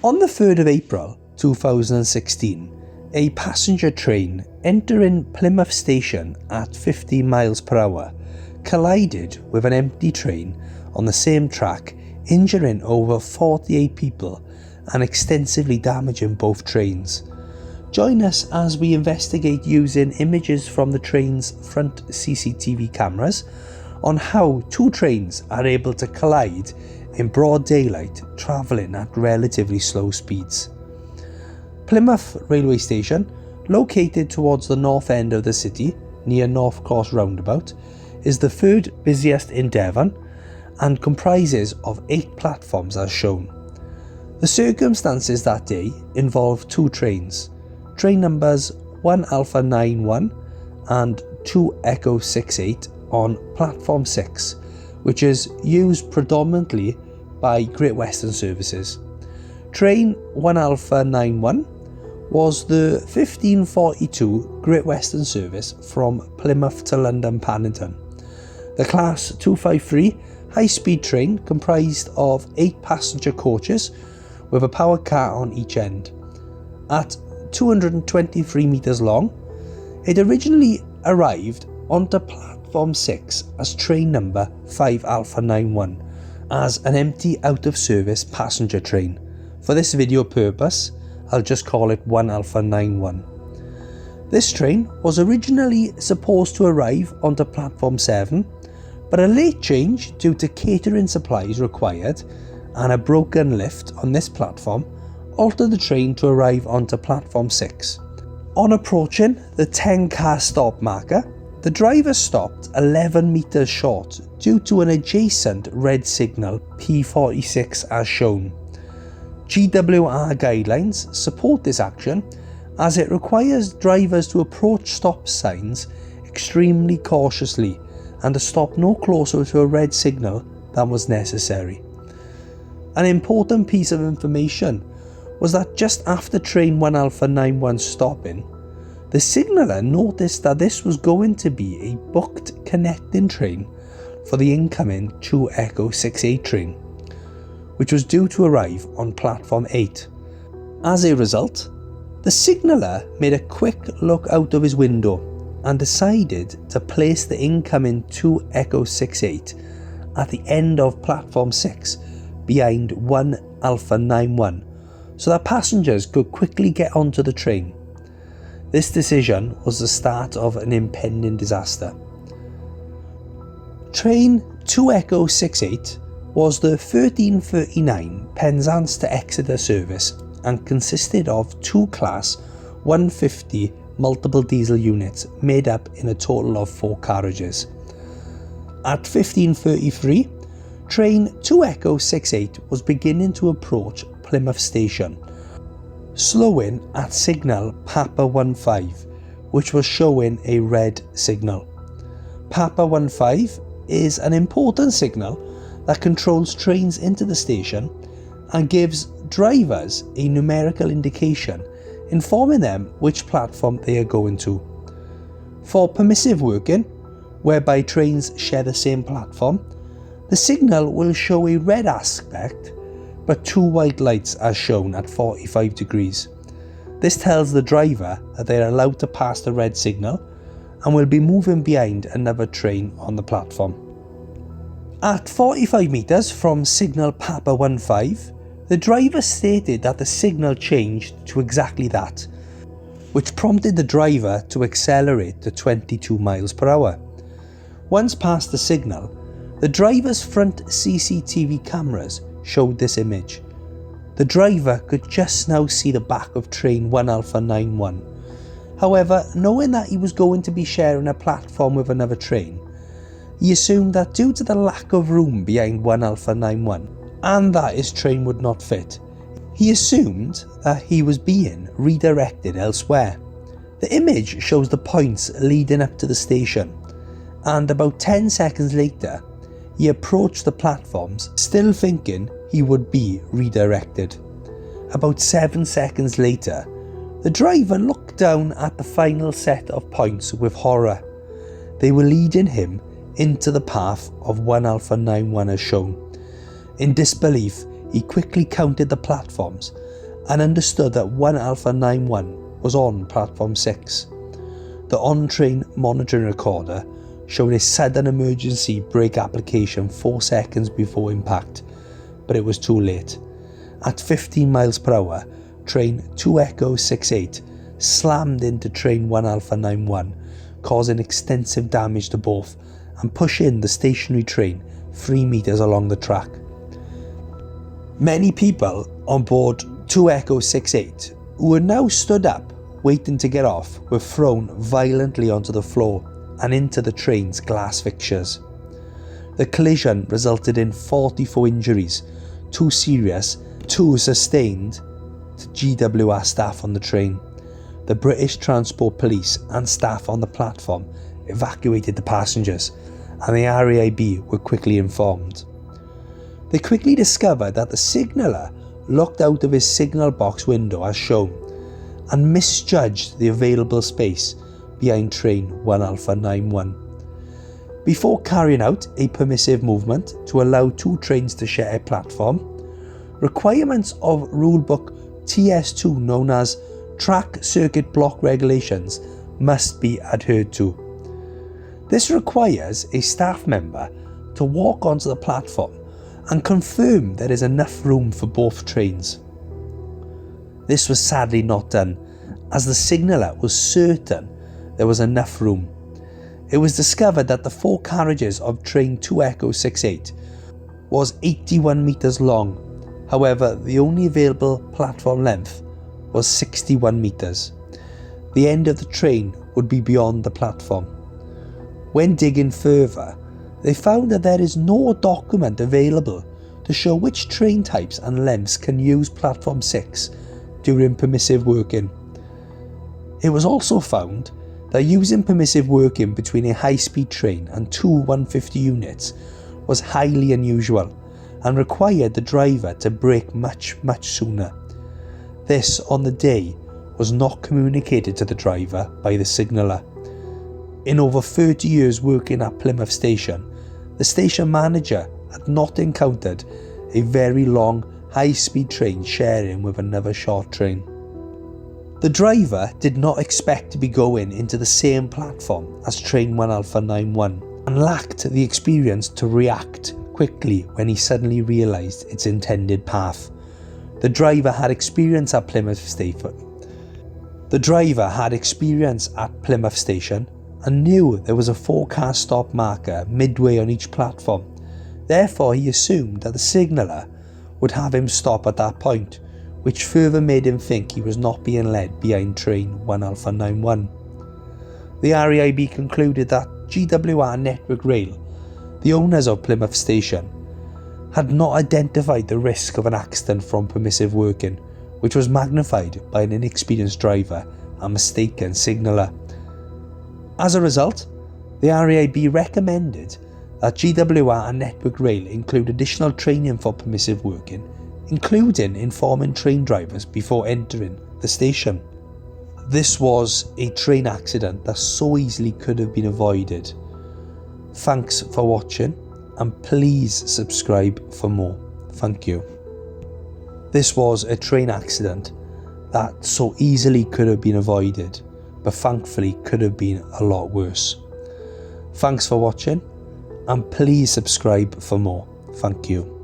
On the 3rd of April 2016, a passenger train entering Plymouth station at 15 miles per hour collided with an empty train on the same track, injuring over 48 people and extensively damaging both trains. Join us as we investigate using images from the train's front CCTV cameras on how two trains are able to collide in broad daylight, travelling at relatively slow speeds. Plymouth railway station, located towards the north end of the city near North Cross roundabout, is the third busiest in Devon and comprises of 8 platforms as shown. The circumstances that day involved two trains, train numbers 1 Alpha 91 and 2 Echo 68 on platform 6, which is used predominantly by Great Western services. Train 1 Alpha 91 was the 1542 Great Western service from Plymouth to London Paddington. The Class 253 high-speed train comprised of 8 passenger coaches with a powered car on each end. At 223 metres long, it originally arrived onto platform 6 as train number 5 Alpha 91 as an empty out-of-service passenger train. For this video purpose, I'll just call it 1 Alpha 91. This train was originally supposed to arrive onto platform 7, but a late change due to catering supplies required and a broken lift on this platform altered the train to arrive onto platform 6. On approaching the 10-car stop marker, the driver stopped 11 metres short due to an adjacent red signal P46 as shown. GWR guidelines support this action as it requires drivers to approach stop signs extremely cautiously and to stop no closer to a red signal than was necessary. An important piece of information was that just after train 1 Alpha 91 stopping, the signaller noticed that this was going to be a booked connecting train for the incoming 2 Echo 68 train, which was due to arrive on platform 8. As a result, the signaller made a quick look out of his window and decided to place the incoming 2 Echo 68 at the end of platform 6 behind 1 Alpha 91 so that passengers could quickly get onto the train. This decision was the start of an impending disaster. Train 2 Echo 68 was the 1339 Penzance to Exeter service and consisted of 2 Class 150 multiple diesel units made up in a total of 4 carriages. At 1533, train 2 Echo 68 was beginning to approach Plymouth station, slowing at signal Papa 15, which was showing a red signal. Papa 15 is an important signal that controls trains into the station and gives drivers a numerical indication informing them which platform they are going to. For permissive working, whereby trains share the same platform, the signal will show a red aspect but 2 white lights as shown at 45 degrees. This tells the driver that they are allowed to pass the red signal and will be moving behind another train on the platform. At 45 metres from signal Papa 15, the driver stated that the signal changed to exactly that, which prompted the driver to accelerate to 22 miles per hour. Once past the signal, the driver's front CCTV cameras showed this image. The driver could just now see the back of train 1 Alpha 91. However, knowing that he was going to be sharing a platform with another train, he assumed that due to the lack of room behind 1 Alpha 91 and that his train would not fit, he assumed that he was being redirected elsewhere. The image shows the points leading up to the station, and about 10 seconds later, he approached the platforms, still thinking he would be redirected. About 7 seconds later, the driver looked down at the final set of points with horror. They were leading him into the path of 1 Alpha 91 as shown. In disbelief, he quickly counted the platforms and understood that 1 Alpha 91 was on platform 6. The on-train monitoring recorder showed a sudden emergency brake application 4 seconds before impact, but it was too late. At 15 miles per hour, train 2 Echo 68 slammed into train 1 Alpha 91, causing extensive damage to both and pushing the stationary train 3 meters along the track. Many people on board 2 Echo 68, who were now stood up waiting to get off, were thrown violently onto the floor and into the train's glass fixtures. The collision resulted in 44 injuries, 2 serious, 2 sustained to GWR staff on the train. The British Transport Police and staff on the platform evacuated the passengers, and the RAIB were quickly informed. They quickly discovered that the signaller looked out of his signal box window as shown and misjudged the available space behind train 1 Alpha 91. Before carrying out a permissive movement to allow 2 trains to share a platform, requirements of rulebook TS2 known as Track Circuit Block Regulations must be adhered to. This requires a staff member to walk onto the platform and confirm there is enough room for both trains. This was sadly not done, as the signaller was certain there was enough room. It was discovered that the 4 carriages of train 2 Echo 68 was 81 metres long. However, the only available platform length was 61 metres. The end of the train would be beyond the platform. When digging further, they found that there is no document available to show which train types and lengths can use platform 6 during permissive working. It was also found that using permissive working between a high-speed train and 2 150 units was highly unusual and required the driver to brake much sooner. This, on the day, was not communicated to the driver by the signaller. In over 30 years working at Plymouth station, the station manager had not encountered a very long, high-speed train sharing with another short train. The driver did not expect to be going into the same platform as train 1 Alpha 91 and lacked the experience to react quickly when he suddenly realised its intended path. The driver had experience at Plymouth station and knew there was a 4-car stop marker midway on each platform. Therefore, he assumed that the signaller would have him stop at that point, which further made him think he was not being led behind train 1 Alpha 91. The RAIB concluded that GWR Network Rail, the owners of Plymouth station, had not identified the risk of an accident from permissive working, which was magnified by an inexperienced driver and mistaken signaller. As a result, the RAIB recommended that GWR and Network Rail include additional training for permissive working, including informing train drivers before entering the station. This was a train accident that so easily could have been avoided. Thanks for watching, and please subscribe for more. Thank you. This was a train accident that so easily could have been avoided, but thankfully could have been a lot worse. Thanks for watching, and please subscribe for more. Thank you.